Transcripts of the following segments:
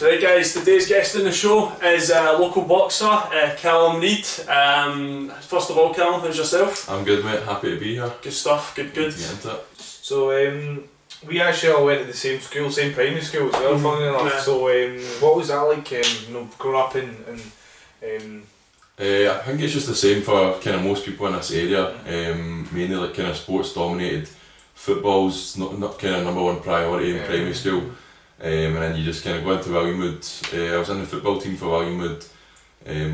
Right guys, today's guest in the show is a local boxer, Callum Reid. First of all, Callum, how's yourself? I'm good, mate, happy to be here. Good stuff, good. To get into it. So we actually all went to the same school, same primary school as well, funnily enough. Yeah. So what was that like, growing up in I think it's just the same for kind of most people in this area. Mainly like kind of sports dominated. Football's not kind of number one priority in primary school. And then you just kind of go into Williamwood. I was in the football team for Williamwood.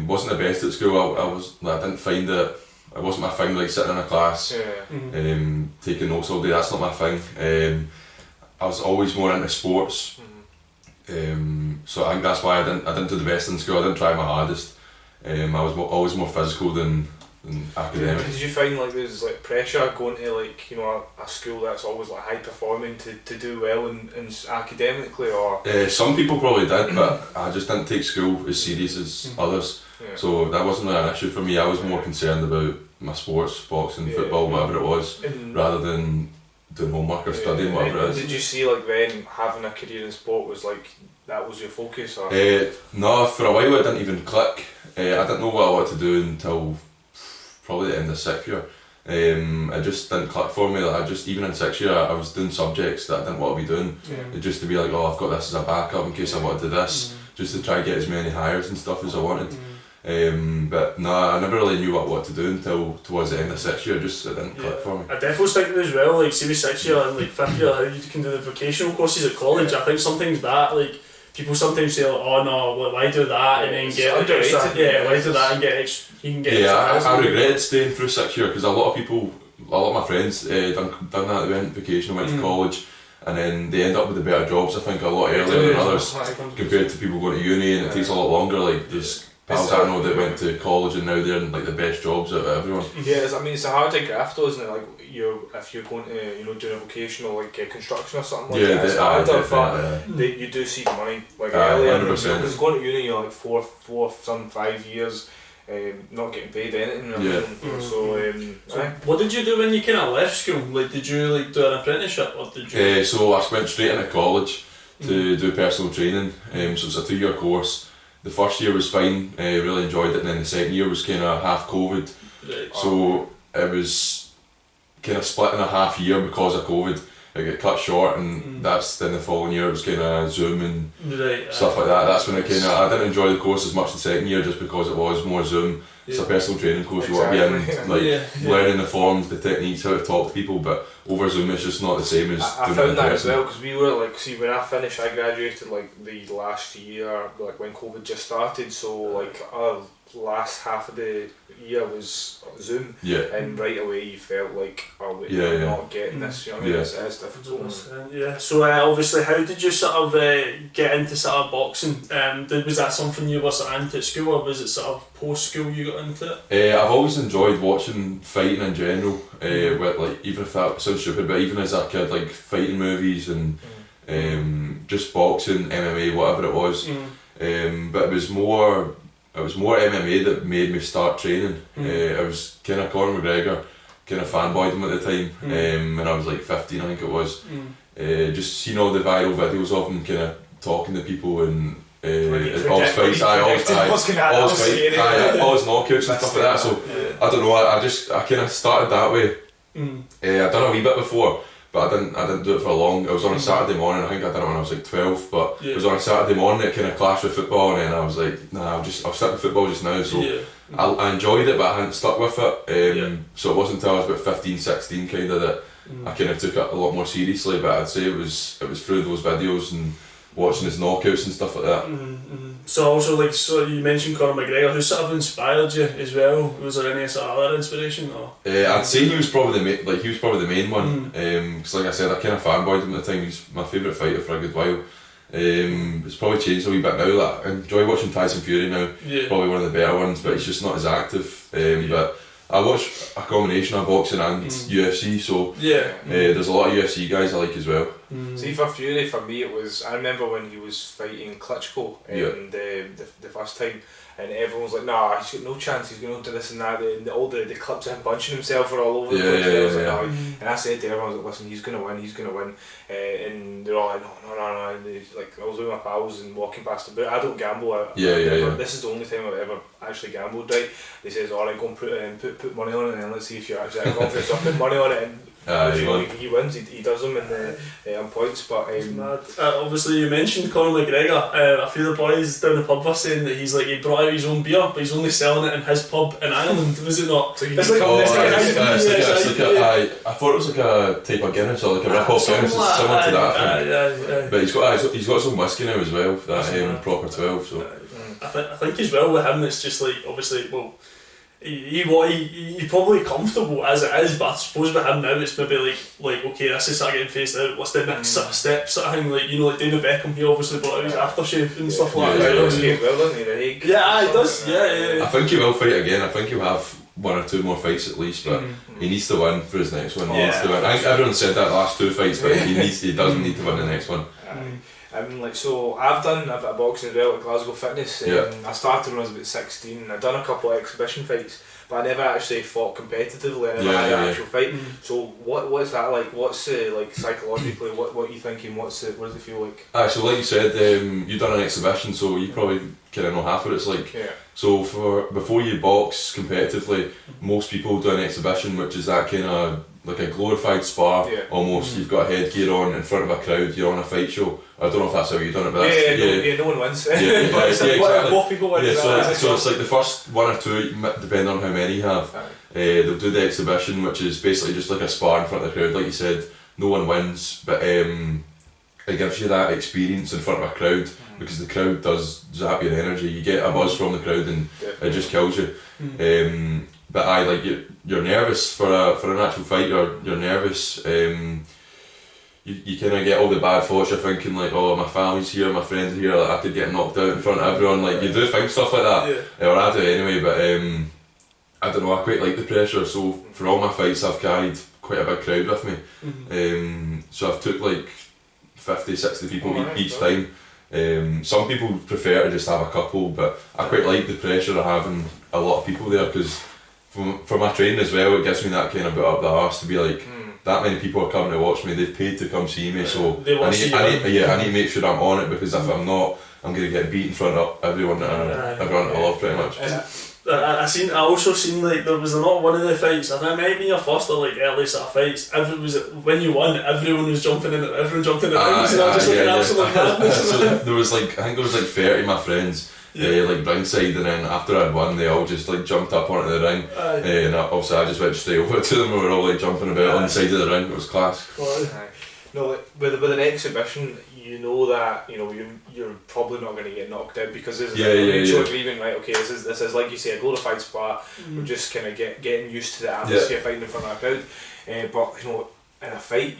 Wasn't the best at school. I didn't find it. It wasn't my thing, like sitting in a class, taking notes all day. That's not my thing. I was always more into sports. So I think that's why I didn't do the best in school. I didn't try my hardest. I was always more physical than academic. Did you find like there's like pressure going to like a school that's always like high performing to do well in academically, or? Some people probably did, but I just didn't take school as serious as others. Yeah. So that wasn't really an issue for me. I was more concerned about my sports, boxing, football, whatever it was, rather than doing homework or studying, whatever it is. Did you see like then having a career in sport was like that was your focus, or? No, for a while it didn't even click. I didn't know what I wanted to do until probably the end of 6th year. It just didn't click for me. Like even in 6th year I was doing subjects that I didn't want to be doing. Just to be like, oh, I've got this as a backup in case I want to do this, just to try and get as many hires and stuff as I wanted. But no, I never really knew what to do until towards the end of 6th year. It didn't click for me. I definitely was thinking as well, like see with 6th year and like 5th year, how you can do the vocational courses at college. I think sometimes that like people sometimes say like, oh no, why do that and then get like extra, why do that and get extra, you can get extra. I regretted staying through 6th year because a lot of my friends done that. They went vocational, went to college, and then they end up with the better jobs. I think a lot earlier than others compared to people going to uni, and it takes a lot longer. Like there's pals I know that went to college and now they're in like the best jobs out of everyone. Yeah, I mean it's a hard to graft though, isn't it? Like if you're going to doing a vocational like construction or something like that, it's harder, but you do see the money like earlier. Because going to uni, you're like 5 years. Not getting paid anything. So what did you do when you kind of left school? Like, did you like do an apprenticeship or did you? So I went straight into college to do personal training. So it's a 2-year course. The first year was fine, really enjoyed it, and then the second year was kind of half COVID. Right. So it was kind of split in a half year because of COVID. It got cut short, and that's then the following year it was kind of Zoom and stuff like that. That's when it kind of, I didn't enjoy the course as much the second year just because it was more Zoom. It's a personal training course, you want to be in, like learning the forms, the techniques, how to talk to people, but over Zoom it's just not the same as I found that as well, because we were like, see when I finished, I graduated like the last year, like when COVID just started, so like our last half of the year was Zoom, and right away you felt like, oh wait, you're not getting this, you know what I mean? It's difficult. Yeah, so obviously how did you sort of get into sort of boxing? Was that something you were sort of into at school, or was it sort of post school you got into it? I've always enjoyed watching fighting in general, with, like, even if that sounds stupid, but even as a kid, like fighting movies and just boxing, MMA, whatever it was. But it was more MMA that made me start training. I was kind of Conor McGregor, kind of fanboyed him at the time, when I was like 15 I think it was. Just seeing all the viral videos of him kind of talking to people and all his fights, all his knockouts and stuff like that. So I don't know, I kind of started that way. I'd done a wee bit before, but I didn't do it for long. It was on a Saturday morning. I think I did it when I was like 12, but it was on a Saturday morning. It kind of clashed with football, and then I was like, nah, I'll stick with football just now. So I enjoyed it, but I hadn't stuck with it. So it wasn't until I was about 15, 16 kind of that I kind of took it a lot more seriously. But I'd say it was through those videos and watching his knockouts and stuff like that. So also, like, so you mentioned Conor McGregor. Who sort of inspired you as well? Was there any sort of other inspiration? Or? I'd say he was probably the main one. Because like I said, I kind of fanboyed him at the time. He's my favourite fighter for a good while. It's probably changed a wee bit now. Like, I enjoy watching Tyson Fury now. Probably one of the better ones, but he's just not as active. But I watch a combination of boxing and UFC. So there's a lot of UFC guys I like as well. See, for Fury, for me, it was. I remember when he was fighting Klitschko the first time, and everyone was like, "Nah, he's got no chance. He's going to do this and that." And all the clips of him punching himself were all over the place. I was like, "No." And I said to everyone, "I was like, listen, he's going to win. He's going to win." And they're all like, "No." And like, I was with my pals and walking past the boot. I don't gamble. This is the only time I've ever actually gambled. Right? They says, "All right, go and put money on it, and then let's see if you're actually confident." So I put money on it, and he wins. He does them in points. But mad. Obviously, you mentioned Conor McGregor. A few of the boys down the pub were saying that he's like, he brought out his own beer, but he's only selling it in his pub in Ireland. Was it not? I thought it was like a type of Guinness or like a rip-off Guinness, similar to that. But he's got some whiskey now as well. That proper 12. So I think as well with him, it's just like, obviously, well, he's probably comfortable as it is, but I suppose with him now it's maybe like okay, this is start getting phased out, what's the next sort of step sort of thing, like, you know, like David Beckham, he obviously brought out his aftershave and stuff like that. He does. I think he will fight again. I think he'll have 1 or 2 more fights at least, but he needs to win for his next one. He needs to win. I think everyone said that last 2 fights, but he doesn't need to win the next one. I mean, like, so I've done a bit of boxing as well at Glasgow Fitness. I started when I was about 16. I've done a couple of exhibition fights, but I never actually fought competitively. I never had an actual fight. So what's that like? What's like psychologically? What are you thinking? What does it feel like? So like you said, you've done an exhibition, so you probably kind of know half what it's like. So before you box competitively, most people do an exhibition, which is that kind of like a glorified spar almost. You've got headgear on in front of a crowd, you're on a fight show. I don't know if that's how you've done it, but no one wins. Exactly. Both people win. So it's like the first 1 or 2, depending on how many you have, they'll do the exhibition, which is basically just like a spar in front of the crowd. Like you said, no one wins, but it gives you that experience in front of a crowd, because the crowd does zap your energy. You get a buzz from the crowd and it just kills you. But you're nervous for an actual fight. You're nervous. You kind of get all the bad thoughts. You're thinking like, oh, my family's here, my friends are here. Like, I could get knocked out in front of everyone. Like, you do think stuff like that, or I do anyway. But I don't know. I quite like the pressure. So for all my fights, I've carried quite a big crowd with me. So I've took like 50, 60 people each time. Some people prefer to just have a couple, but I quite like the pressure of having a lot of people there, because for my training as well, it gives me that kind of bit up the arse to be like, that many people are coming to watch me, they've paid to come see me, so I need to make sure I'm on it, because if I'm not, I'm going to get beat in front of everyone that I love pretty much. I also seen like there was not one of the fights, and it might have been your first or like early sort of fights. When you won, everyone was jumping in. Everyone jumped in the rings, and I was just like absolute madness. So there was I think there was 30 of my friends. Like ringside, and then after I'd won, they all just like jumped up onto the ring, and obviously I just went straight over to them. We were all like jumping about on the side of the ring. It was class. No, like, with an exhibition, you know that you're probably not going to get knocked out, because there's a mutual agreement, right? Okay, this is like you say, a glorified spar. We're just kind of getting used to the atmosphere fighting in front of a crowd. But in a fight,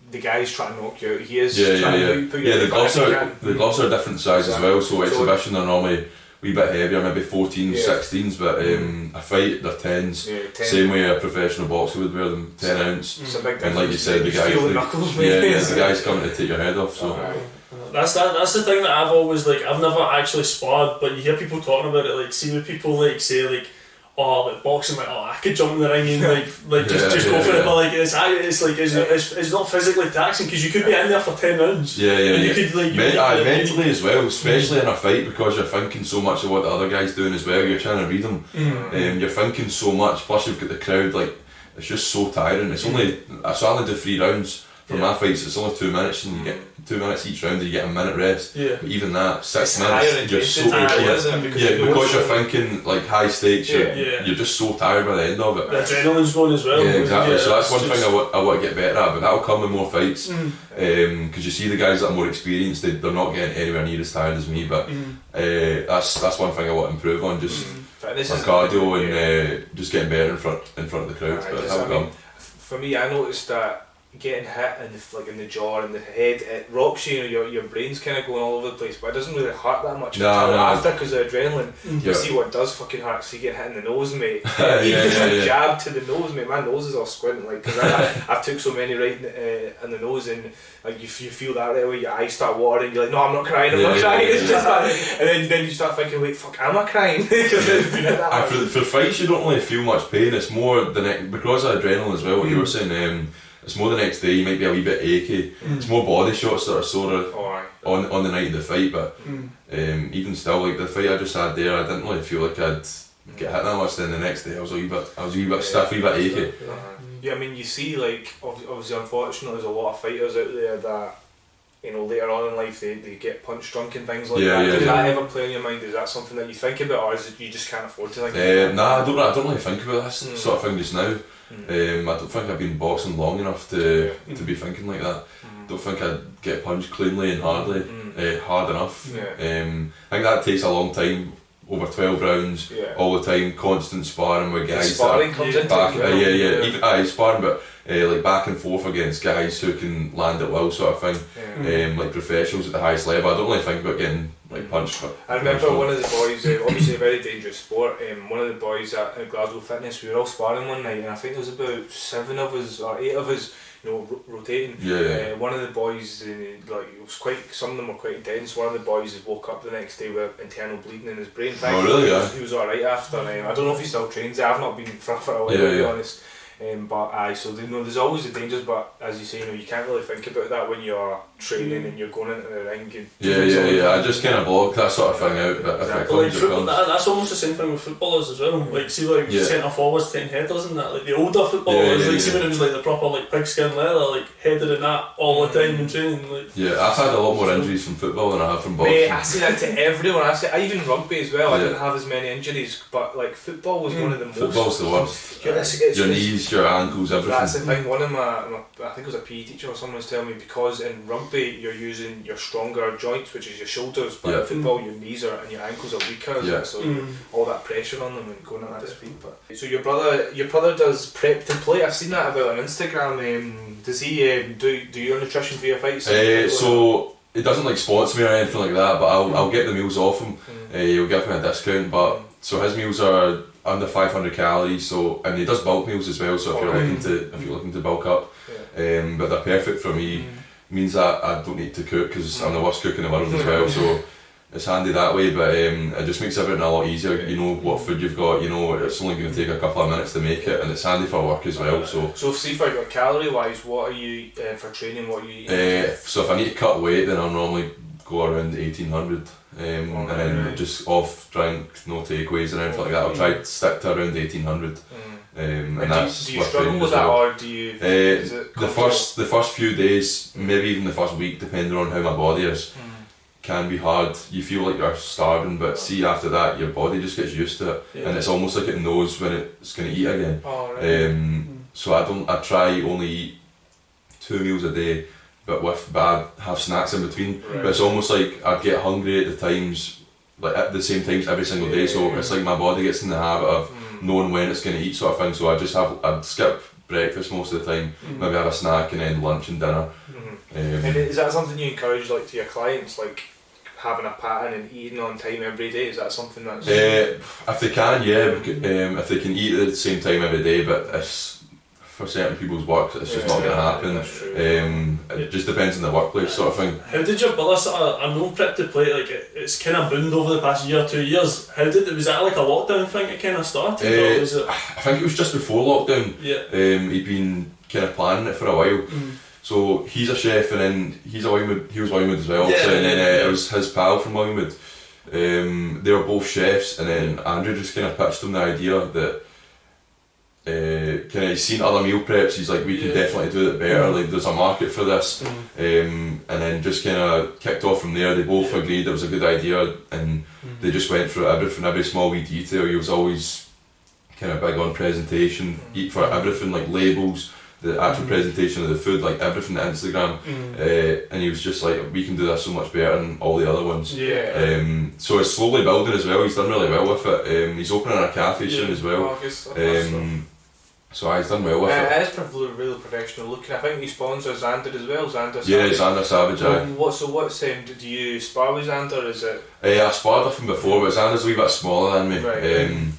the guy's trying to knock you out. He is trying to put you the gloves are different size as well. So exhibition are normally a wee bit heavier, maybe 14s, 16s, but a fight they're 10s. 10. Same way a professional boxer would wear them, 10 ounce. It's a big difference. And like you said, the guy's coming to take your head off. So that's the thing that I've always I've never actually sparred, but you hear people talking about it. Like, see when people say like, oh, like boxing, like, oh, I could jump in the ring and just go for it, but like it's not physically taxing, because you could be in there for 10 rounds. You could mentally as well, especially in a fight, because you're thinking so much of what the other guy's doing as well. You're trying to read them. You're thinking so much. Plus you've got the crowd. Like, it's just so tiring. It's only I only do 3 rounds for my fights. It's only 2 minutes, and you get 2 minutes each round, and you get a minute rest. But even that, 6 minutes, you're so because you're thinking like high stakes. You're just so tired by the end of it. The adrenaline's going as well. Yeah, exactly. So that's one thing I want to get better at, but that'll come with more fights. Because you see the guys that are more experienced, they're not getting anywhere near as tired as me. But that's one thing I want to improve on. Just my cardio and just getting better in front of the crowd. But that'll come. For me, I noticed that getting hit in the jaw and the head, it rocks you. Your brain's kind of going all over the place, but it doesn't really hurt that much after because of adrenaline. You see what does fucking hurt? See getting hit in the nose, mate. Jab to the nose, mate. My nose is all squinting because I've took so many right in the nose, and like you feel that right away. Your eyes start watering. You're like, no, I'm not crying. I'm not crying. It's just that. And then you start thinking, wait, fuck, am I crying? For fights, you don't really feel much pain. It's more because of adrenaline as well. What you were saying. It's more the next day, you might be a wee bit achy. It's more body shots that are sore on the night of the fight, but even still, like the fight I just had there, I didn't really feel like I'd get hit that much. Then the next day I was a wee bit stiff, a wee bit achy. Yeah, I mean, you see, like, obviously unfortunately there's a lot of fighters out there that, you know, later on in life they get punch drunk and things like that. Does that ever play in your mind? Is that something that you think about, or is it you just can't afford to think about? Nah, I don't really think about this sort of thing just now. I don't think I've been boxing long enough to be thinking like that. Don't think I'd get punched cleanly and hard enough. I think that takes a long time, over 12 rounds, all the time, constant sparring with guys. Sparring comes into it. Even sparring, but like back and forth against guys who can land at will, sort of thing. Like professionals at the highest level. I don't really think about getting like punched. I remember one of the boys, obviously a very dangerous sport. One of the boys at Glasgow Fitness, we were all sparring one night, and I think there was about 7 of us or 8 of us, you know, rotating. One of the boys, like, it was quite. Some of them were quite intense. One of the boys woke up the next day with internal bleeding in his brain. Oh really? He was alright after. I don't know if he still trains. I've not been for a while, to be honest. So there's always the dangers, but as you say, you can't really think about that when you're training and you're going into the ring. I just kind of block that sort of thing out. Like football, that's almost the same thing with footballers as well. Like see, like centre forwards taking headers and that. Like the older footballers, like see when it was like the proper like pigskin leather, like headed in that all the time in training. Like I've had a lot more injuries from football than I have from boxing. Mate, I say that to everyone. I even rugby as well. I didn't have as many injuries, but like football was one of the most. Football's the worst. Your knees, your ankles, everything. That's the thing. One of my I think it was a PE teacher or someone was telling me, because in rugby you're using your stronger joints, which is your shoulders, but in football your knees and your ankles are weaker, so all that pressure on them and going at that speed. But so your brother does prep to play. I've seen that about on Instagram. Does he do your nutrition for your fights? So he doesn't like sponsor me or anything like that, but I'll get the meals off him. He'll give me a discount, but so his meals are under 500 calories, and he does bulk meals as well, so if you're looking to bulk up, but they're perfect for me. Means that I don't need to cook because I'm the worst cook in the world as well, so it's handy that way, but it just makes everything a lot easier. You know what food you've got, it's only going to take a couple of minutes to make it, and it's handy for work as well. So see, for your calorie wise, what are you for training? What are you eating? So if I need to cut weight, then I'll normally go around 1800. And then just off drink, no takeaways and anything like that. I'll try to stick to around 1800. And do you struggle with that, or do you? The first few days, maybe even the first week, depending on how my body is, can be hard. You feel like you're starving, but see after that, your body just gets used to it, and it's almost like it knows when it's going to eat again. So I try only eat 2 meals a day. But I have snacks in between. But it's almost like I'd get hungry at the same times every single day. So it's like my body gets in the habit of knowing when it's going to eat, sort of thing. So I'd skip breakfast most of the time. Maybe have a snack and then lunch and dinner. And is that something you encourage to your clients, like having a pattern and eating on time every day? Is that something that's if they can, if they can eat at the same time every day, but for certain people's work, it's just not going to happen. It just depends on the workplace, sort of thing. How did your brother I know prep to play, like it's kind of boomed over the past year, 2 years. Was that like a lockdown thing it kind of started? Or was it? I think it was just before lockdown. He'd been kind of planning it for a while. So he's a chef, and then he was Wellingwood as well. And then it was his pal from Wellingwood. They were both chefs, and then Andrew just kind of pitched him the idea that he's seen other meal preps. He's like, we can definitely do it better. Like, there's a market for this, and then just kind of kicked off from there. They both agreed it was a good idea, and they just went through everything, every small wee detail. He was always kind of big on presentation, eat for everything, like labels, the actual presentation of the food, like everything, the Instagram, and he was just like, we can do this so much better than all the other ones. So it's slowly building as well. He's done really well with it. He's opening a cafe soon as well. So he's done well with it. It is really professional looking. I think he sponsors Xander as well. Xander Savage. Yeah, Xander Savage. What's do you spar with Xander? Is it? I sparred with him before, but Xander's a wee bit smaller than me. Right.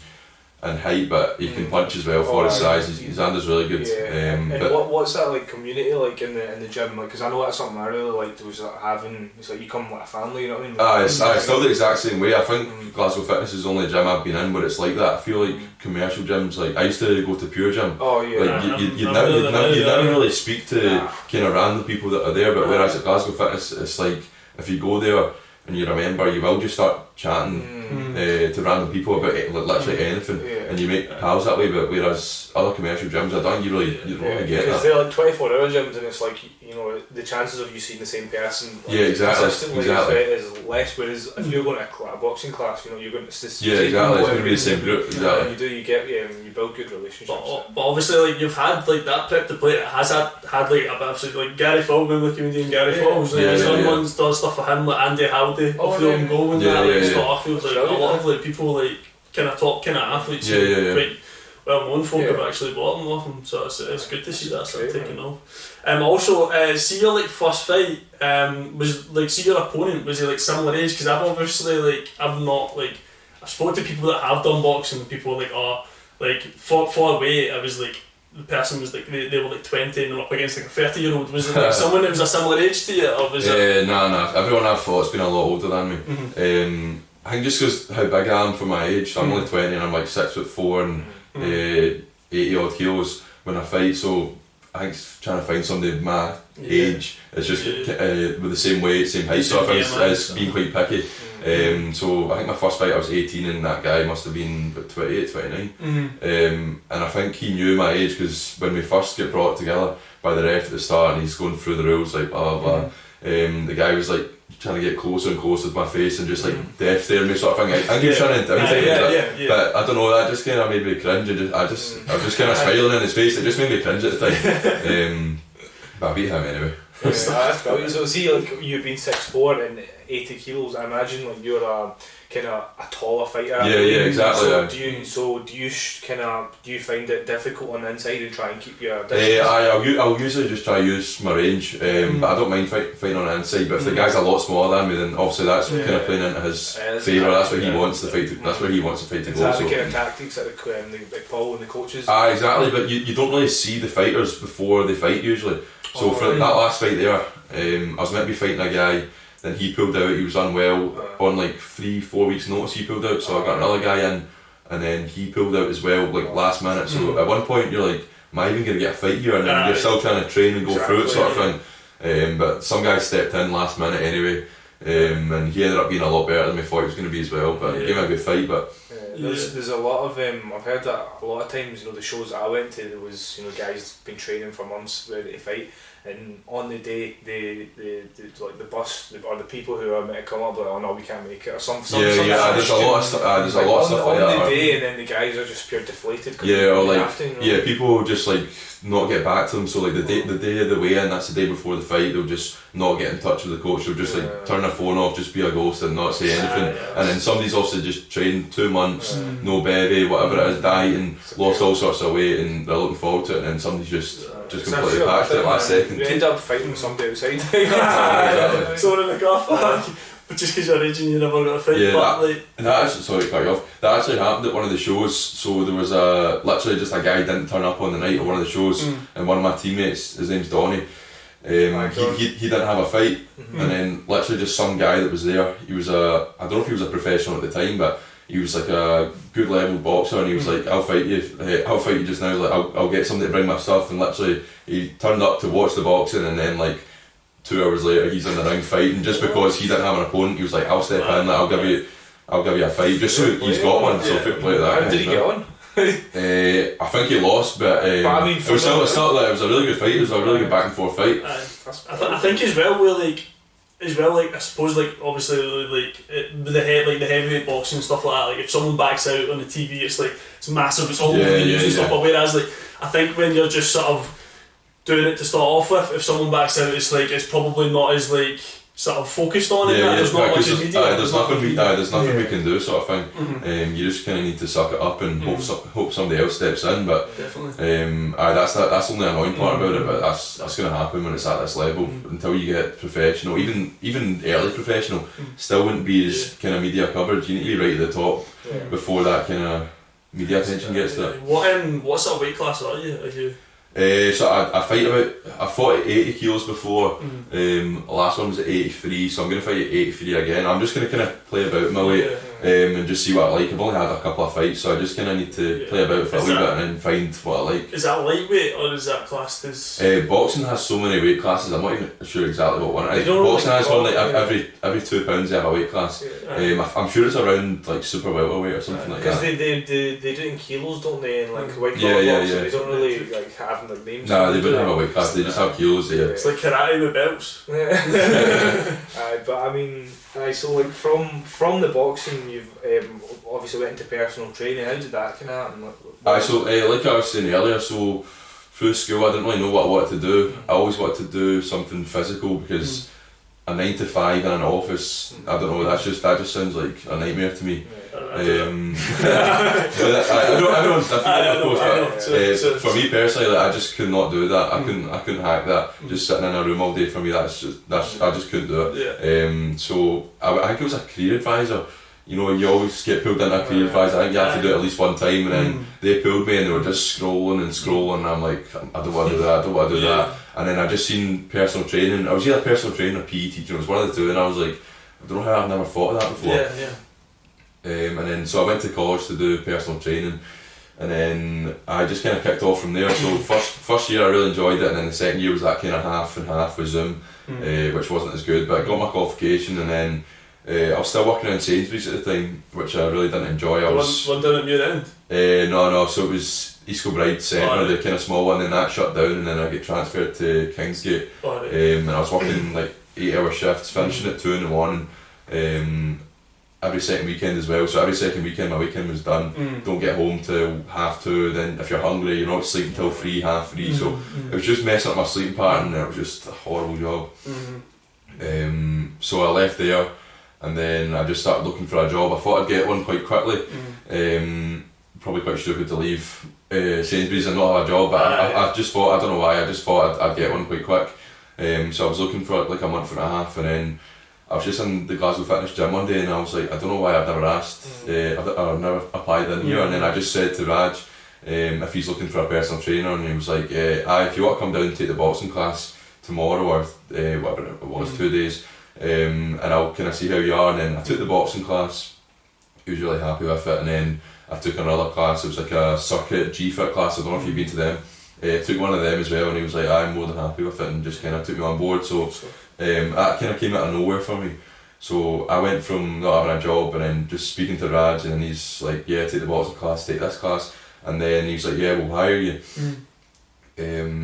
And height, but he can punch as well for his size. Xander's really good. Yeah. And what's that like community like in the gym? Like, because I know that's something I really liked was like having. It's like you come like a family. You know what I mean? It's still the exact same way. I think Glasgow Fitness is the only gym I've been in where it's like that. I feel like commercial gyms, like I used to go to Pure Gym. Oh yeah. Like you never really speak to kind of random people that are there, but whereas at Glasgow Fitness, it's like if you go there and you remember, you will just start chatting to random people about literally anything, and you make pals that way. But whereas other commercial gyms, you don't really get that. Because they're like 24-hour gyms, and it's like, you know, the chances of you seeing the same person consistently is less. Whereas if you're going to a boxing class, you know, you're going to it's going to be the same group. Exactly. You build good relationships. But obviously, like you've had like that prep to play. It has had like a bit of like Gary Falkman, the comedian Gary Falls. Like someone's done stuff for him, like Andy Haldy of the own goal and that. Like, I feel like a lot of like people like kind of top kind of athletes. Quite well-known folk have actually bought them off him, so it's good to see that sort of taking off. Also, see your like first fight. Was like see your opponent, was he like similar age? Because I've obviously like I've spoken to people that have done boxing. People were like, like for weight, I was like. The person was like they were like 20 and they're up against like a 30-year-old. Was it like someone that was a similar age to you, or was it? No. Everyone I've fought's been a lot older than me. I think just because how big I am for my age, so I'm only 20 and I'm like 6'4" and 80 odd kilos when I fight. So I think trying to find somebody my age, it's just with the same weight, same height. So I think it's being quite picky. So I think my first fight I was 18 and that guy must have been about 28, 29. And I think he knew my age because when we first get brought together by the ref at the start and he's going through the rules like blah blah blah, the guy was like trying to get closer and closer to my face and just like death staring me sort of thing. I think he was trying to intimidate me, but I don't know, that just kind of made me cringe. I was just kind of smiling in his face. It just made me cringe at the time. But I beat him anyway. That's brilliant. So see, like you've been 6'4" and 80 kilos. I imagine like you're a kind of a taller fighter. Yeah, exactly. So do you find it difficult on the inside and try and keep your distance? I'll usually just try to use my range, but I don't mind fighting on the inside. But if the guy's a lot smaller than me, then obviously that's kind of playing into his favour. That's where he wants the fight. That's where he wants the fight to go. That's the kind of tactics that the Paul and the coaches. Exactly. But you don't really see the fighters before they fight usually. So for that last fight there, I was meant to be fighting a guy. Then he pulled out, he was unwell, on like 3-4 weeks notice he pulled out, so I got another guy in, and then he pulled out as well, like last minute, so at one point you're like, am I even going to get a fight here? And then you're still trying to train and go through it sort of thing, but some guy stepped in last minute anyway, and he ended up being a lot better than we thought he was going to be as well, but he gave me a good fight. But there's a lot of, I've heard that a lot of times, you know, the shows that I went to, there was, you know, guys been training for months ready to fight, and on the day, like the bus or the people who are meant to come up, like, oh no, we can't make it, or something. There's a lot of stuff. There's a lot of stuff like that. On the day, and then the guys are just pure deflated. Or like people just like not get back to them. So like the day of the weigh-in, that's the day before the fight. They'll just not get in touch with the coach. They'll just like turn their phone off, just be a ghost and not say anything. And then somebody's also just trained 2 months, no bevy, whatever it is, dieting, lost all sorts of weight, and they're looking forward to it. And then somebody's just completely patched it last second. You end up fighting with somebody outside. So in the car. But just because you're raging, you never got a fight. Sorry to cut you off. That actually happened at one of the shows. So there was literally just a guy didn't turn up on the night of one of the shows, and one of my teammates, his name's Donnie, he didn't have a fight, and then literally just some guy that was there. He was I don't know if he was a professional at the time, but he was like a good level boxer, and he was like, I'll fight you just now, like I'll get somebody to bring my stuff. And literally he turned up to watch the boxing, and then like 2 hours later he's in the ring fighting, just because he didn't have an opponent. He was like, I'll step in, like, I'll give you a fight, just so he's got one. So fair play to that. How did he get on? I think he lost, but I mean, it was a really good fight. It was a really good back and forth fight. I think as well, like I suppose, like obviously, like the heavyweight boxing and stuff like that. Like if someone backs out on the TV, it's like it's massive. It's all over the news and stuff. But whereas, like I think when you're just sort of doing it to start off with, if someone backs out, it's like it's probably not as like sort of focused on it. There's not much in media. There's nothing we can do, sort of thing. You just kind of need to suck it up and hope somebody else steps in. But that's the only annoying part about it. But that's going to happen when it's at this level. Until you get professional, even early professional, still wouldn't be as kind of media coverage. You need to be right at the top before that kind of media attention gets there. What sort of weight class are you? So I fought at 80 kilos before. Last one was at 83, so I'm going to fight at 83 again. I'm just going to kind of play about my weight and just see what I like. I've only had a couple of fights, so I just kind of need to play about for a wee bit and then find what I like. Is that lightweight or is that classed as? Boxing has so many weight classes. I'm not even sure exactly what one it is. Boxing has one like every 2 pounds they have a weight class. I'm sure it's around like super welterweight or something like that. Because they do it in kilos, don't they? And like weight class, so they don't really like have their names. Nah, they wouldn't have a weight class. They just have kilos. It's like karate with belts. But I mean, so like from the boxing, you've obviously went into personal training. How did that kind of happen? So like I was saying earlier, so through school I didn't really know what I wanted to do. I always wanted to do something physical because a 9 to 5 in an office, I don't know, that just sounds like a nightmare to me. Everyone's different, of course, but for me personally, like, I just could not do that. I couldn't hack that. Just sitting in a room all day, for me, I just couldn't do it. So I think it was a career advisor. You know, you always get pulled into a career advisor. I think you have to do it at least one time, and then they pulled me and they were just scrolling, and I'm like, I don't want to do that, And then I just seen personal training. I was either personal trainer or PE teacher. It was one of the two, and I was like, I don't know how I've never thought of that before. And then so I went to college to do personal training, and then I just kind of kicked off from there. So first year I really enjoyed it, and then the second year was that kind of half and half with Zoom, which wasn't as good. But I got my qualification, and then I was still working in Sainsbury's at the time, which I really didn't enjoy. I was one down at Muir End? No, so it was East Kilbride Centre, the kind of small one, and that shut down, and then I get transferred to Kingsgate. And I was working like 8-hour shifts, finishing at 2 in the morning. Every second weekend as well, so every second weekend my weekend was done. Don't get home till 2:30, then if you're hungry you're not sleeping till 3, 3:30, so it was just messing up my sleeping pattern, and it was just a horrible job. So I left there, and then I just started looking for a job. I thought I'd get one quite quickly. Probably quite stupid to leave Sainsbury's and not have a job, but I just thought, I don't know why, I just thought I'd get one quite quick. So I was looking for like a month and a half, and then I was just in the Glasgow Fitness gym one day, and I was like, I don't know why I've never asked, I've never applied in here, and then I just said to Raj if he's looking for a personal trainer, and he was like, if you want to come down and take the boxing class tomorrow, or whatever it was, 2 days, and I'll kind of see how you are. And then I took the boxing class, he was really happy with it, and then I took another class, it was like a circuit G-Fit class, I don't know if you've been to them. Took one of them as well, and he was like, I'm more than happy with it, and just kind of took me on board. So that kind of came out of nowhere for me. So I went from not having a job and then just speaking to Raj, and he's like, yeah, take the boxing class, take this class, and then he was like, yeah, we'll hire you.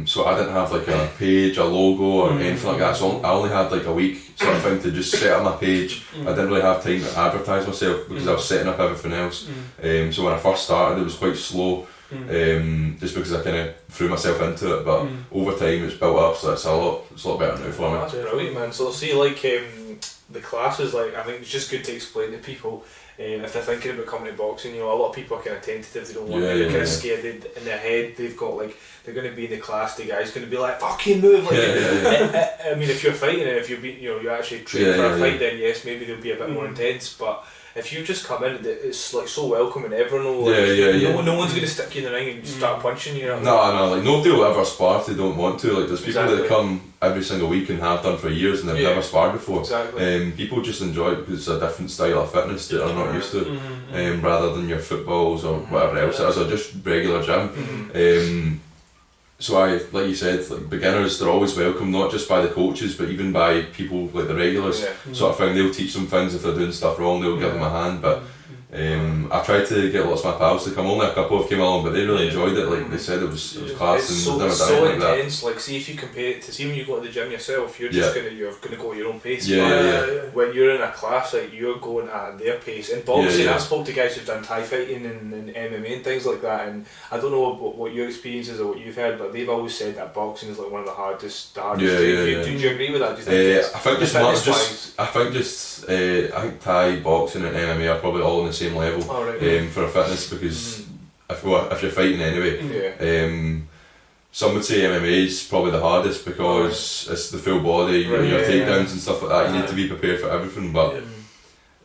So I didn't have like a page, a logo or anything like that, so I only had like a week sort of thing to just set up my page. I didn't really have time to advertise myself because I was setting up everything else. So when I first started it was quite slow, just because I kind of threw myself into it, but over time it's built up, so it's a lot better now for me. That's brilliant, man. So see, like the classes, like I think it's just good to explain to people if they're thinking about coming to boxing. You know, a lot of people are kind of tentative, they don't want to, they're kind of scared. In their head they've got like they're going to be in the class, the guy's going to be like, fucking move, like, I mean, if you're fighting and if you're actually training for a fight, then yes, maybe they'll be a bit more intense, but if you just come in, it's like so welcoming. Everyone will, like, no one's going to stick you in the ring and start punching you. No, like nobody will ever spar if they don't want to. Like there's people that come every single week and have done for years and they've never sparred before. People just enjoy it because it's a different style of fitness that they're not used to, rather than your footballs or whatever else it is, or just regular gym. So like you said, like beginners, they're always welcome, not just by the coaches, but even by people like the regulars, sort of thing. They'll teach them things if they're doing stuff wrong. They'll give them a hand, but I tried to get lots of my pals to come, only a couple have came along, but they really enjoyed it. Like they said, it was class, it's and so, so intense. Like, see if you compare it to, see when you go to the gym yourself, you're just gonna go at your own pace. When you're in a class, like you're going at their pace. In boxing, I spoke to guys who've done Thai fighting and MMA and things like that, and I don't know what your experience is or what you've heard, but they've always said that boxing is like one of the hardest. Do you agree with that? Do you think I think Thai boxing and MMA are probably all on the same level for a fitness, because if you're fighting anyway, some would say MMA is probably the hardest because it's the full body, your takedowns and stuff like that. You need to be prepared for everything, but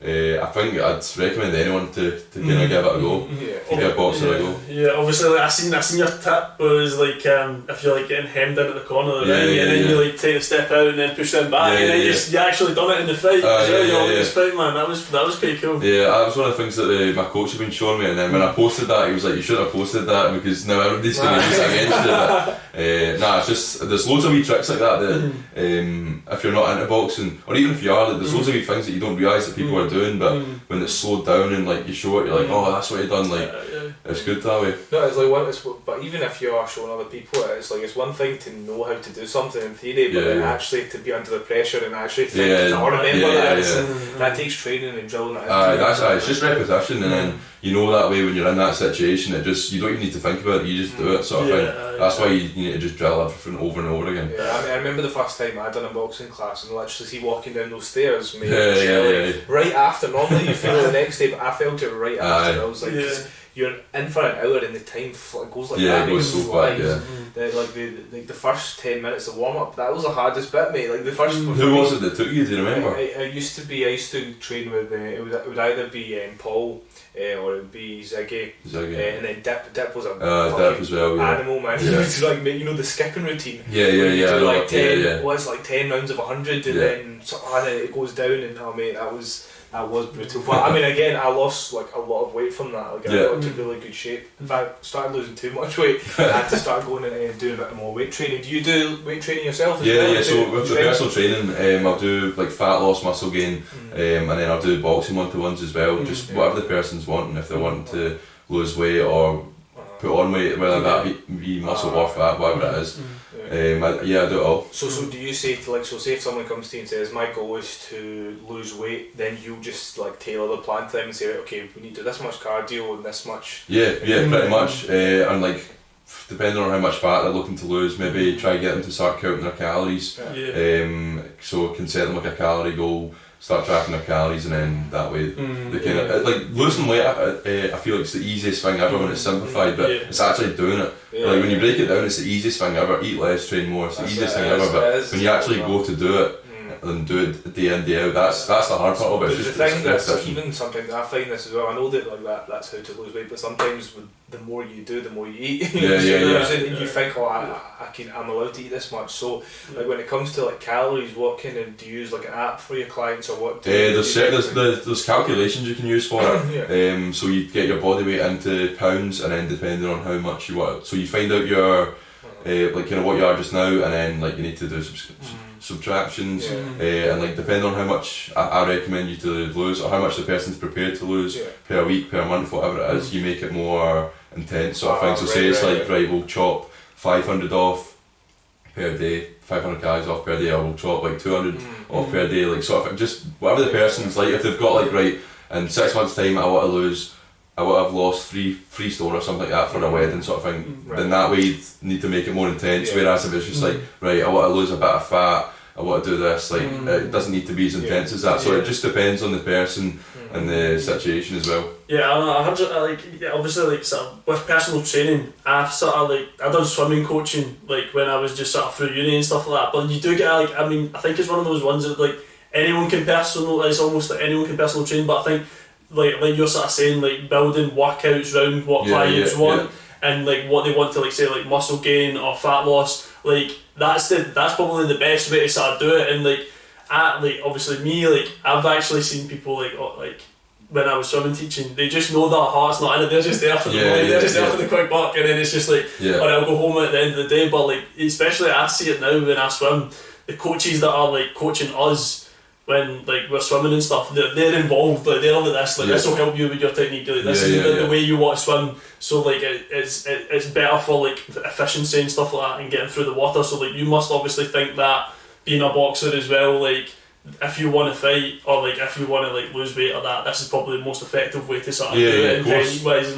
I think I'd recommend anyone to kind of give it a go. Give boxing a go. Yeah, obviously, like, I seen your tip was like if you're like getting hemmed into the corner of the ring, and then you like take a step out and then push them back, and then you actually done it in the fight. This fight, man, that was pretty cool. Yeah, that was one of the things that my coach had been showing me, and then when I posted that, he was like, "You shouldn't have posted that because now everybody's going to use it against you." It's just there's loads of wee tricks like that if you're not into boxing, or even if you are, there's loads of wee things that you don't realise that people are doing, but when it's slowed down and like you show it, you're like, oh, that's what you've done. Like, it's good that way. No, it's like but even if you are showing other people it, it's like it's one thing to know how to do something in theory, but then actually to be under the pressure and actually think, remember that takes training and drilling. It's just repetition, and then you know that way when you're in that situation, you don't even need to think about it, you just do it, sort of thing. That's why you need to just drill everything over and over again. I remember the first time I done a boxing class and literally see walking down those stairs, right after. Normally you feel it the next day, but I felt it right after. I was like, you're in for an hour and the time goes like that. It goes so fast. The first 10 minutes of warm up, that was the hardest bit, mate. Like the first. Who was it that took you? Do you remember? I used to train with. It would either be Paul. Or it would be Ziggy. And then Dip was a Dip as well, animal, man. He was like, the skipping routine. Like 10, well, it's like 10 rounds of 100 and then it goes down, and that was brutal. But I mean, again, I lost like a lot of weight from that. Like, I got into really good shape. In fact, I started losing too much weight. I had to start going and doing a bit more weight training. Do you do weight training yourself? So with the personal training, I'll do like fat loss, muscle gain, and then I'll do boxing one-to-ones as well. Just whatever the person's wanting. If they're wanting to lose weight or put on weight, whether that be muscle or fat, whatever it is. I do it all. So do you say say if someone comes to you and says my goal is to lose weight, then you just like tailor the plan to them and say, right, okay, we need to do this much cardio and this much. Pretty much. And like depending on how much fat they're looking to lose, maybe try to get them to start counting their calories. So can set them like a calorie goal, start tracking their calories, and then that way they kind of like losing weight. I feel like it's the easiest thing ever when it's simplified, but it's actually doing it. Like when you break it down, it's the easiest thing ever. Eat less, train more. It's the easiest thing ever. But when you actually go to do it and do it day in day out, that's the hard part of it. The thing that's even sometimes I find this as well. I know that like that's how to lose weight, but sometimes the more you do, the more you eat. And you think, I'm allowed to eat this much. So like when it comes to like calories, what kind of do you use like an app for your clients or what? There's calculations you can use for it. So you get your body weight into pounds, and then depending on how much you want, so you find out your like kind of what you are just now, and then like you need to do subtractions, and like depending on how much I recommend you to lose, or how much the person's prepared to lose per week, per month, whatever it is, you make it more intense sort of thing. So say it's like, right, we'll chop 500 off per day, 500 calories off per day, or we'll chop like 200 off per day, like sort of just whatever the person's like. If they've got like, right, in 6 months time I want to have lost 3 stone or something like that for a wedding sort of thing, then that way you need to make it more intense. Whereas if it's just like, right, I want to lose a bit of fat, I want to do this, like it doesn't need to be as intense as that. So it just depends on the person and the situation as well. Obviously like sort of with personal training, I done swimming coaching like when I was just sort of through uni and stuff like that. But you do get I think it's one of those ones that like it's almost like anyone can personal train. But I think like you're sort of saying, like building workouts around what clients want and like what they want to like say like muscle gain or fat loss, like that's probably the best way to sort of do it. And like obviously me, like I've actually seen people like when I was swimming teaching, they just know their heart's not in it, they're just there for the money, they're just there for the quick buck, and then it's just like or I'll go home at the end of the day. But like especially I see it now when I swim, the coaches that are like coaching us, when like we're swimming and stuff, they're involved, like they're like this, like this will help you with your technique, like this is the way you want to swim, so like it's better for like efficiency and stuff like that and getting through the water, so like you must obviously think that being a boxer as well, like if you want to fight or like if you want to like lose weight or that, this is probably the most effective way to sort of do it technique wise.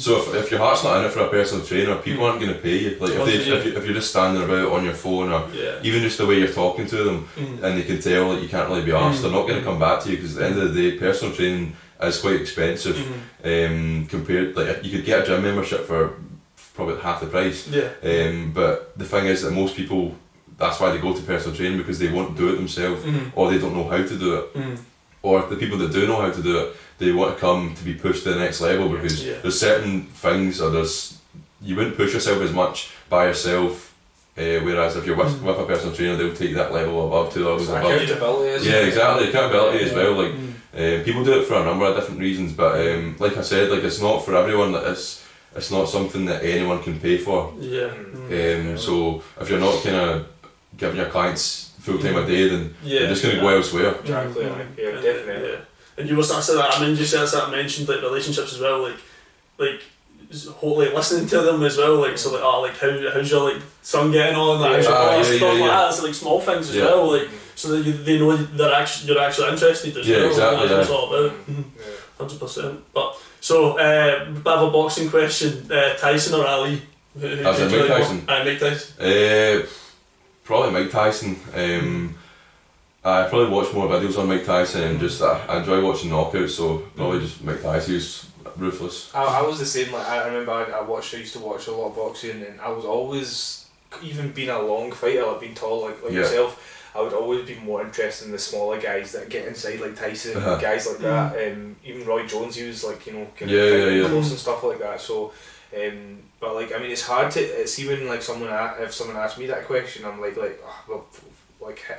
So if your heart's not in it for a personal trainer, people aren't going to pay you. Like if you're just standing about on your phone or even just the way you're talking to them and they can tell that you can't really be arsed, they're not going to come back to you, because at the end of the day, personal training is quite expensive. Compared, like you could get a gym membership for probably half the price. But the thing is that most people, that's why they go to personal training, because they won't do it themselves, or they don't know how to do it, or the people that do know how to do it, they want to come to be pushed to the next level, because there's certain things, or you wouldn't push yourself as much by yourself, whereas if you're with a personal trainer, they'll take that level above, 2 levels above. Accountability, exactly, accountability as well. Like people do it for a number of different reasons, but like I said, like it's not for everyone. That it's not something that anyone can pay for. So if you're not kind of giving your clients full time a day, then they're just going to go elsewhere. Exactly, definitely. And you were starting to say that, I mean, you mentioned like relationships as well, like listening to them as well, like so like how's your like son getting on, like stuff like that. It's like small things as well, like so that they know you're actually interested as well. Exactly. That's what it's all about. 100%. But so bit of a boxing question: Tyson or Ali? As in Mike Tyson? Mike Tyson. Probably Mike Tyson. I probably watch more videos on Mike Tyson, and just I enjoy watching knockouts, so probably just Mike Tyson. He's ruthless. I was the same. Like I remember I used to watch a lot of boxing, and I was always, even being a long fighter, like being tall like yourself, I would always be more interested in the smaller guys that get inside, like Tyson, guys like that. Even Roy Jones, he was like, kind of close and stuff like that. So. But like, I mean, it's hard to. It's even like if someone asked me that question, I'm like,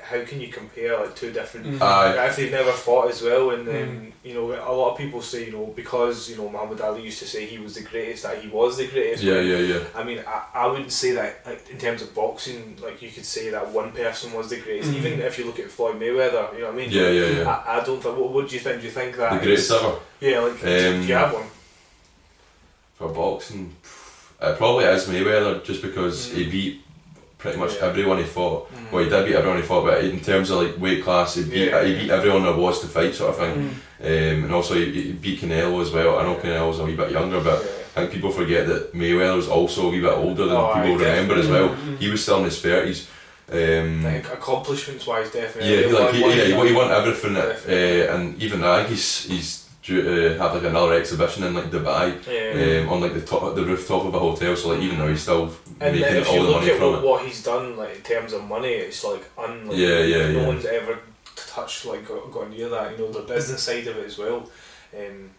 how can you compare like two different? If they've never fought as well, and you know, a lot of people say, you know, because you know Muhammad Ali used to say he was the greatest, that he was the greatest. I mean, I wouldn't say that like in terms of boxing, like you could say that one person was the greatest. Even if you look at Floyd Mayweather, you know what I mean? I don't think. What do you think? Do you think that the greatest ever? Yeah, like do you have one? For boxing, it probably is Mayweather, just because he beat pretty much everyone he fought. Well, he did beat everyone he fought, but in terms of like weight class, he beat everyone there was to fight, sort of thing. And also he beat Canelo as well. I know Canelo's a wee bit younger, but I think people forget that Mayweather's also a wee bit older than people remember as well. He was still in his 30s. Like accomplishments wise, definitely. He won everything, and even I think he's due to have like another exhibition in like Dubai, on like the rooftop of a hotel. So like even though he's still making all the money from it. If you look at what he's done, like in terms of money, it's like no one's ever touched got near that. You know, the business side of it as well.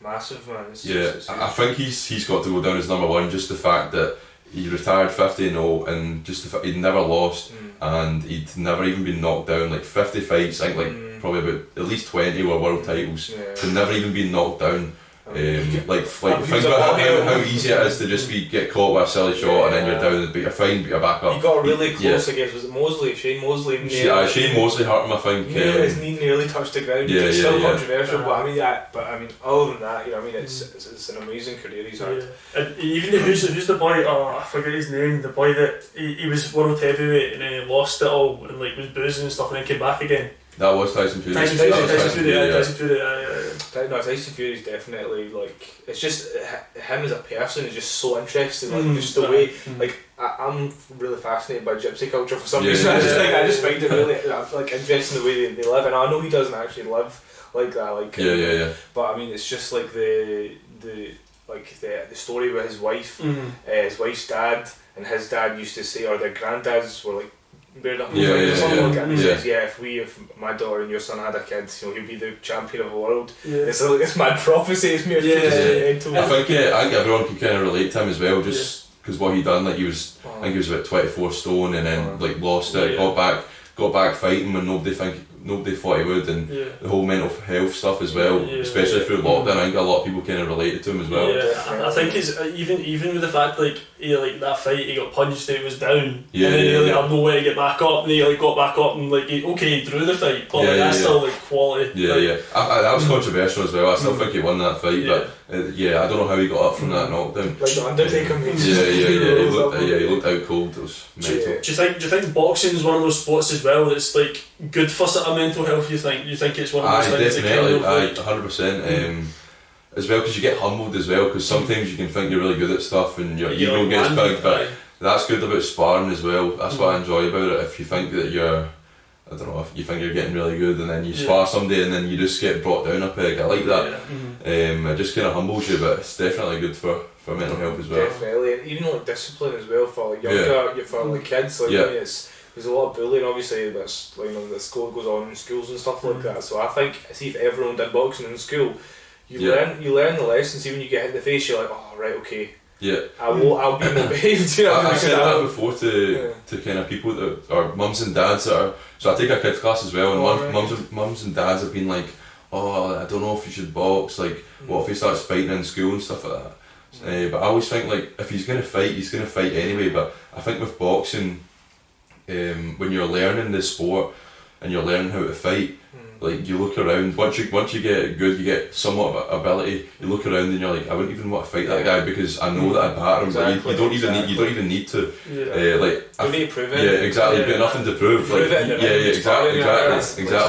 Massive, man. I think he's got to go down as number one. Just the fact that he retired 50-0, and just the fact he'd never lost, and he'd never even been knocked down. Like 50 fights, I think like probably about at least 20 were world titles. He'd never even been knocked down. Think about how easy it is to just get caught with a silly shot and then you're down, but you're fine, but you're back up. He got really close against, was it Mosley? Shane Mosley? Shane Mosley hurt him, I think. His knee nearly touched the ground. It's still controversial, but I mean, other than that, you know, I mean, it's an amazing career he's had. And even who's the boy? I forget his name. The boy that he was world heavyweight and then he lost it all and like was boozing and stuff and then came back again. That was Tyson Fury. Tyson Fury's definitely like, it's just him as a person is just so interesting. Like just the way, like I'm really fascinated by gypsy culture for some reason. I just find it really like interesting the way they live, and I know he doesn't actually live like that. Like but I mean, it's just like the story with his wife, his wife's dad, and his dad used to say, or their granddads were like. And he says, if my daughter and your son had a kid, you know, he'll be the champion of the world. It's mad prophecy. It's mere I think everyone can kind of relate to him as well, just because what he done. Like I think he was about 24 stone, and then like lost it, got back fighting when nobody nobody thought he would, and the whole mental health stuff as well, especially through lockdown. I think a lot of people kind of related to him as well. Yeah, I think it's even with the fact like that fight, he got punched, he was down, and then he had no way to get back up, and he got back up and he drew the fight, but that's still quality. That was controversial as well. I still think he won that fight, but I don't know how he got up from that knockdown. Like the Undertaker. He looked out cold. It was mental. Do you think boxing is one of those sports as well that's like good for sort of mental health? You think it's one of those things? Definitely, 100%. As well, because you get humbled as well, because sometimes you can think you're really good at stuff and your ego gets big, but that's good about sparring as well. That's what I enjoy about it. If you think that you're, I don't know, if you think you're getting really good and then you spar somebody and then you just get brought down a peg, I like that. It just kind of humbles you, but it's definitely good for mental health as well. Definitely, and even like discipline as well for like younger, for like kids. Like there's a lot of bullying, obviously, that's that goes on in schools and stuff like that. So I think, if everyone did boxing in school, you learn the lessons. See, when you get hit in the face, you're like, oh right, okay. I'll be more behaved. You know, I've said that before to kind of people that are mums and dads that are. So I take a kids class as well, and mums and dads have been like, oh, I don't know if you should box. Like, what if he starts fighting in school and stuff like that? But I always think like if he's gonna fight anyway. But I think with boxing, when you're learning the sport and you're learning how to fight, like you look around, once you get good, you get somewhat of ability, you look around and you're like, I wouldn't even want to fight that guy because I know that I batter him, but you don't even need to. You need to prove it. Yeah, exactly. You've got nothing to prove. Exactly.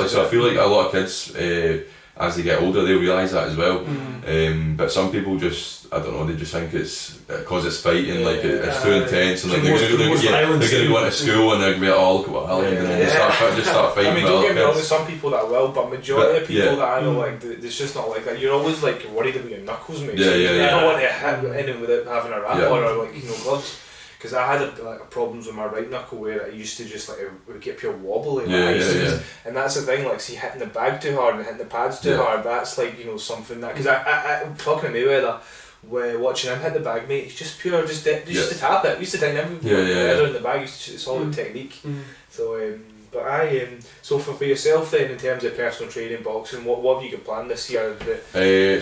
So I feel like a lot of kids, as they get older, they realise that as well. But some people just, I don't know, they just think it's because it's fighting, like it's too intense, and like they're going to go into school and they're going to be like, oh, look at what I learned, and then they start fighting. I mean, don't get me wrong, there's some people that will, but majority of people that I know, like, it's just not like that. You're always like worried about your knuckles, mate. You don't want to hit anyone without having a rattle or like gloves. Because I had problems with my right knuckle where it used to just it would get pure wobbly. And that's the thing, like, see, hitting the bag too hard and hitting the pads too hard, that's like, something that, because I'm talking to Mayweather, where watching him hit the bag, mate, he's just pure, just to tap it. He used to time everything in the bag, it's all about technique. So, so for yourself then, in terms of personal training, boxing, what have you got planned this year?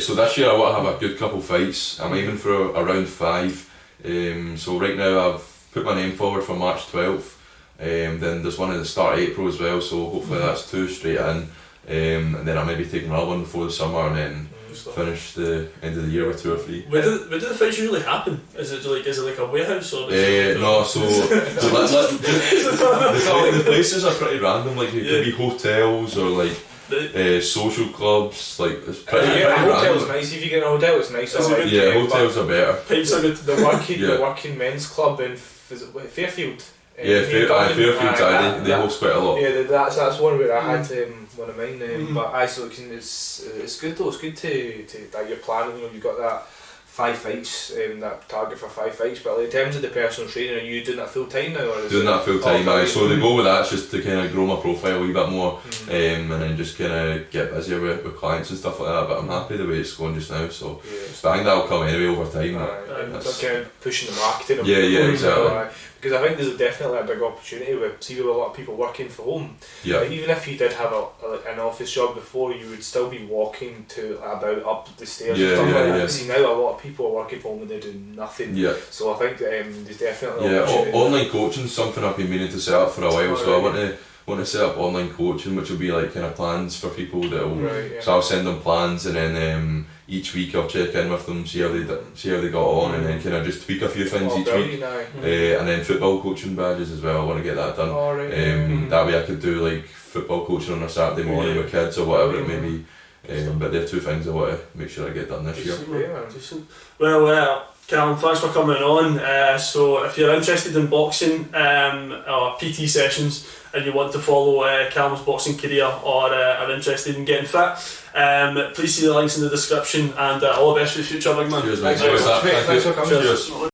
So this year I want to have a good couple fights. I'm aiming for around 5. So right now I've put my name forward for March 12th, then there's one at the start of April as well, so hopefully that's 2 straight in, and then I'll maybe take another one before the summer and then finish the end of the year with 2 or 3. Where do the fights usually happen? Is it like a warehouse or? No, the places are pretty random, like it could be hotels or like social clubs, like it's pretty random. Hotel's nice. If you get a hotel, it's nice. Hotels are better. Pints are good. The working men's club in Fairfield. Fairfield. They host quite a lot. Yeah, that's one where I had one of mine. But so it's good though. It's good to that you're planning. You've got that 5 fights, that target for 5 fights. But in terms of the personal training, are you doing that full time now? Or doing that full time, so the goal with that's just to kind of grow my profile a wee bit more, and then just kind of get busier with clients and stuff like that. But I'm happy the way it's going just now. So I think that'll come anyway over time. That's kind of pushing the marketing. Exactly. Because I think there's definitely a big opportunity with a lot of people working from home. Even if you did have an office job before, you would still be walking up the stairs and stuff like that. See, now a lot of people are working from home and they're doing nothing. So I think there's definitely an opportunity. Online coaching is something I've been meaning to set up for a while, so I want to set up online coaching, which will be like kind of plans for people that will. So I'll send them plans and then each week I'll check in with them, see how they got on, and then kind of just tweak a few things each week. And then football coaching badges as well. I want to get that done. That way I could do like football coaching on a Saturday morning with kids or whatever it may be. But there are 2 things I want to make sure I get done this year. Well, Callum, thanks for coming on. So if you're interested in boxing or PT sessions and you want to follow Callum's boxing career or are interested in getting fit, please see the links in the description, and all the best for the future, big man. Cheers, mate. Thanks for coming. Cheers.